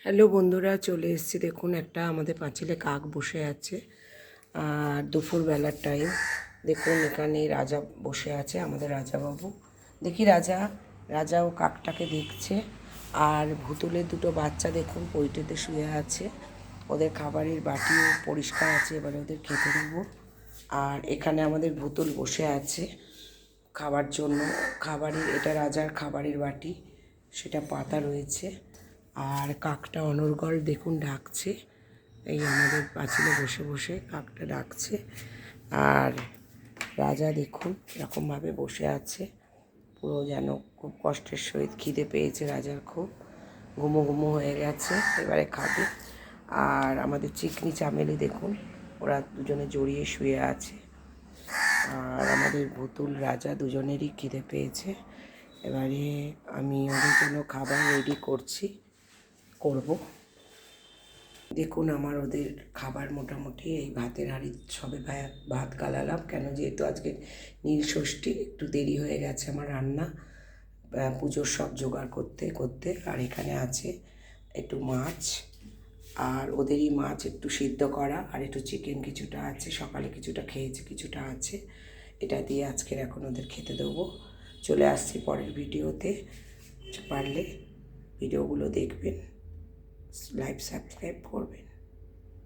Hello বন্ধুরা, চলে এসেছি। দেখুন, একটা আমাদের পাঁচিলে কাক বসে আছে। আর দুপুরবেলার টাইম। দেখুন, এখানে রাজা বসে আছে, আমাদের রাজাবাবু। দেখি রাজাও কাকটাকে দেখছে। আর ভুতুলের দুটো বাচ্চা দেখুন পৈটেতে শুয়ে আছে। ওদের খাবারের বাটিও পরিষ্কার আছে, এবারে ওদের খেতে দেবো। আর এখানে আমাদের ভুতুল বসে আছে খাবার জন্য। এটা রাজার খাবারের বাটি, সেটা পাতা রয়েছে। আর কাকটা অনর্গল দেখুন ডাকছে, এই আমাদের পাঁচিলে বসে বসে কাকটা ডাকছে। আর রাজা দেখুন এরকমভাবে বসে আছে, পুরো যেন খুব কষ্টের সহিত খিদে পেয়েছে রাজার, খুব ঘুমো ঘুমো হয়ে গেছে, এবারে খাবে। আর আমাদের চিকনি চামেলি দেখুন, ওরা দুজনে জড়িয়ে শুয়ে আছে। আর আমাদের ভুতুল রাজা দুজনেরই খিদে পেয়েছে। এবারে আমি ওদের জন্য খাবার রেডি করব। দেখুন, আমার ওদের খাবার মোটামুটি এই ভাতের হাঁড়ি সবে ভাত গালালাম, কেন যেহেতু আজকে নীল ষষ্ঠী, একটু দেরি হয়ে গেছে আমার রান্না, পুজোর সব জোগাড় করতে করতে। আর এখানে আছে একটু মাছ, আর ওদেরই মাছ একটু সিদ্ধ করা, আর একটু চিকেন কিছুটা আছে, সকালে কিছুটা খেয়েছে, কিছুটা আছে। এটা দিয়ে আজকের এখন ওদের খেতে দেবো। চলে আসছি পরের ভিডিওতে, পারলে ভিডিওগুলো দেখবেন, লাইক সাবস্ক্রাইব করবেন।